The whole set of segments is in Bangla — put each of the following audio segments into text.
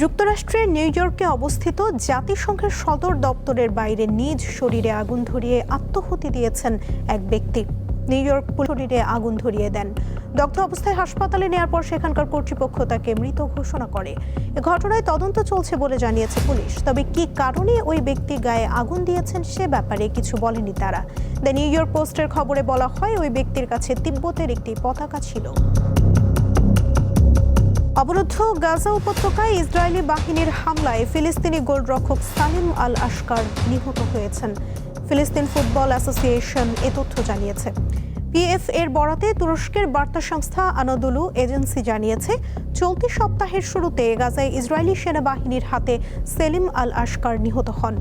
যুক্তরাষ্ট্রের নিউ ইয়র্কে অবস্থিত জাতিসংঘের সদর দপ্তরের বাইরে নিজ শরীরে আগুন ধরিয়ে আত্মহুতি দিয়েছেন এক ব্যক্তি। নিউ ইয়র্ক শরীরে আগুন ধরিয়ে দেন। দগ্ধ অবস্থায় হাসপাতালে নেওয়ার পর সেখানকার কর্তৃপক্ষ তাকে মৃত ঘোষণা করে। এ ঘটনায় তদন্ত চলছে বলে জানিয়েছে পুলিশ। তবে কি কারণে ওই ব্যক্তি গায়ে আগুন দিয়েছেন সে ব্যাপারে কিছু বলেনি তারা। দ্য নিউ ইয়র্ক পোস্টের খবরে বলা হয়, ওই ব্যক্তির কাছে তিব্বতের একটি পতাকা ছিল। অবরুদ্ধ গাজা উপত্যকায় ইসরায়েলি বাহিনীর হামলায় ফিলিস্তিনি গোলরক্ষক সালিম আল আশকার নিহত হয়েছেন। ফিলিস্তিন ফুটবল অ্যাসোসিয়েশন এ তথ্য জানিয়েছে। পিএফ এর বরাতে তুরস্কের বার্তা সংস্থা আনাদোলু এজেন্সি জানিয়েছে, চলতি সপ্তাহের শুরুতে গাজায় ইসরায়েলি সেনাবাহিনীর হাতে সেলিম আল আশকার নিহত হন।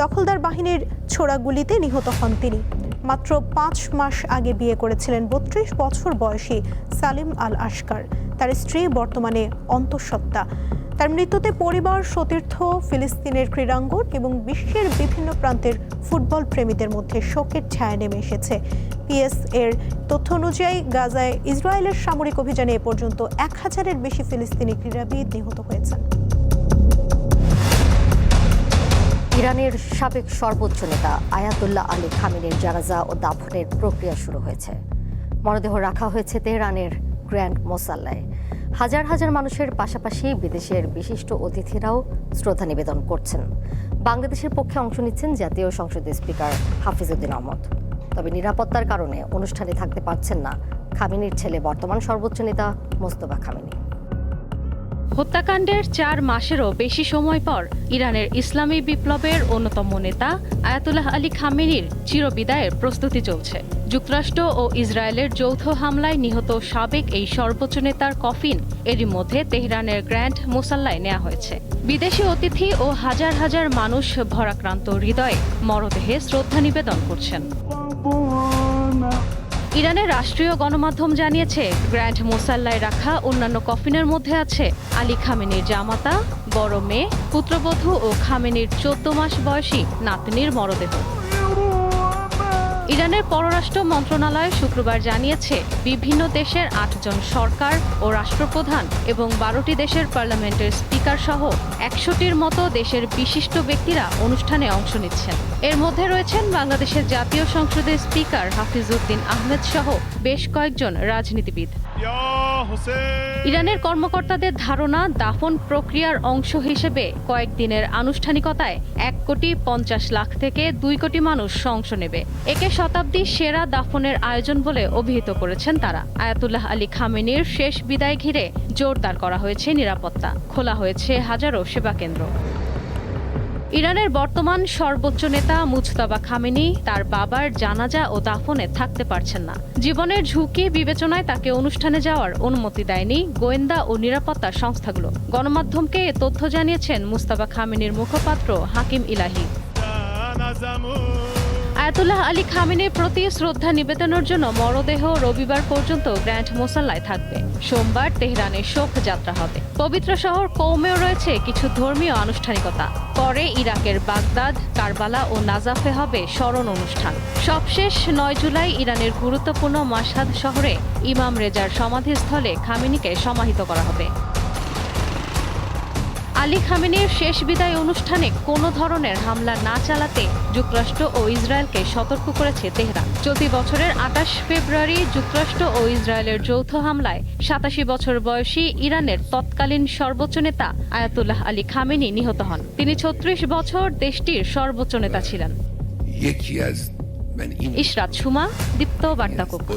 দখলদার বাহিনীর ছোড়া গুলিতে নিহত হন তিনি। মাত্র 5 মাস আগে বিয়ে করেছিলেন 32 বছর বয়সী সালিম আল আশকার। তার স্ত্রী বর্তমানে অন্তঃসত্ত্বা। তার মৃত্যুতে পরিবার, সতীর্থ, ফিলিস্তিনের ক্রীড়াঙ্গন এবং বিশ্বের বিভিন্ন প্রান্তের ফুটবল প্রেমীদের মধ্যে শোকের ছায়া নেমে এসেছে। পিএস এর তথ্য অনুযায়ী গাজায় ইসরায়েলের সামরিক অভিযানে এ পর্যন্ত 1000-এর বেশি ফিলিস্তিনি ক্রীড়াবিদ নিহত হয়েছেন। ইরানের সাবেক সর্বোচ্চ নেতা আয়াতুল্লাহ আলী খামেনির জানাজা ও দাফনের প্রক্রিয়া শুরু হয়েছে। মরদেহ রাখা হয়েছে তেহরানের গ্র্যান্ড মোসাল্লায়। হাজার হাজার মানুষের পাশাপাশি বিদেশের বিশিষ্ট অতিথিরাও শ্রদ্ধা নিবেদন করছেন। বাংলাদেশের পক্ষে অংশ নিচ্ছেন জাতীয় সংসদের স্পিকার হাফিজউদ্দিন আহমদ। তবে নিরাপত্তার কারণে অনুষ্ঠানে থাকতে পারছেন না খামেনির ছেলে, বর্তমান সর্বোচ্চ নেতা মোস্তফা খামেনি। হত্যাকাণ্ডের 4 মাসেরও বেশি সময় পর ইরানের ইসলামী বিপ্লবের অন্যতম নেতা আয়াতুল্লাহ আলী খামেনির চিরবিদায়ের প্রস্তুতি চলছে। যুক্তরাষ্ট্র ও ইসরায়েলের যৌথ হামলায় নিহত সাবেক এই সর্বোচ্চ নেতার কফিন এরই মধ্যে তেহরানের গ্র্যান্ড মোসাল্লায় নেওয়া হয়েছে। বিদেশি অতিথি ও হাজার হাজার মানুষ ভরাক্রান্ত হৃদয়ে মরদেহে শ্রদ্ধা নিবেদন করছেন। ইরানের রাষ্ট্রীয় গণমাধ্যম জানিয়েছে, গ্র্যান্ড মোসাল্লায় রাখা অন্যান্য কফিনের মধ্যে আছে আলী খামেনির জামাতা, বড় মেয়ে, পুত্রবধূ ও খামেনির 14 মাস বয়সী নাতনির মরদেহ। ইরানের পররাষ্ট্র মন্ত্রণালয় শুক্রবার জানিয়েছে, বিভিন্ন দেশের 8 জন সরকার ও রাষ্ট্রপ্রধান এবং 12টি দেশের পার্লামেন্টের স্পিকার সহ 100টির মতো দেশের বিশিষ্ট ব্যক্তিরা অনুষ্ঠানে অংশ নিচ্ছেন। এর মধ্যে রয়েছেন বাংলাদেশের জাতীয় সংসদের স্পিকার হাফিজউদ্দিন আহমেদ সহ বেশ কয়েকজন রাজনীতিবিদ। ইরানের কর্মকর্তাদের ধারণা, দাফন প্রক্রিয়ার অংশ হিসেবে কয়েকদিনের আনুষ্ঠানিকতায় 1,50,00,000 থেকে 2 কোটি মানুষ অংশ নেবে। একে শতাব্দীর সেরা দাফনের আয়োজন বলে অভিহিত করেছেন তারা। আয়াতুল্লাহ আলী খামেনির শেষ বিদায় ঘিরে জোরদার করা হয়েছে নিরাপত্তা, খোলা হয়েছে হাজারো সেবা কেন্দ্র। ইরানের বর্তমান সর্বোচ্চ নেতা মুজতবা খামেনি তার বাবার জানাজা ও দাফনে থাকতে পারছেন না। জীবনের ঝুঁকি বিবেচনায় তাকে অনুষ্ঠানে যাওয়ার অনুমতি দেয়নি গোয়েন্দা ও নিরাপত্তা সংস্থাগুলো। গণমাধ্যমকে এ তথ্য জানিয়েছেন মুজতবা খামেনির মুখপাত্র হাকিম ইলাহি। আয়াতুল্লাহ আলী খামেনির প্রতি শ্রদ্ধা নিবেদনের জন্য মরদেহ রবিবার পর্যন্ত গ্র্যান্ড মোসাল্লায় থাকবে। সোমবার তেহরানে শোক যাত্রা হবে। পবিত্র শহর কৌমেও রয়েছে কিছু ধর্মীয় আনুষ্ঠানিকতা। পরে ইরাকের বাগদাদ, কারবালা ও নাজাফে হবে স্মরণ অনুষ্ঠান। সবশেষ 9 জুলাই ইরানের গুরুত্বপূর্ণ মাশহাদ শহরে ইমাম রেজার সমাধিস্থলে খামেনিকে সমাহিত করা হবে। আলী খামেনির শেষ বিদায় অনুষ্ঠানে কোনো ধরনের হামলা না চালাতে যুক্তরাষ্ট্র ও ইসরায়েলকে সতর্ক করেছে তেহরান। চলতি বছরের 28 ফেব্রুয়ারি যুক্তরাষ্ট্র ও ইসরায়েলের যৌথ হামলায় 87 বছর বয়সী ইরানের তৎকালীন সর্বোচ্চ নেতা আয়াতুল্লাহ আলী খামেনি নিহত হন। তিনি 36 বছর দেশটির সর্বোচ্চ নেতা ছিলেন। ইশরাত সুমা, দীপ্ত বার্তা কক্ষ।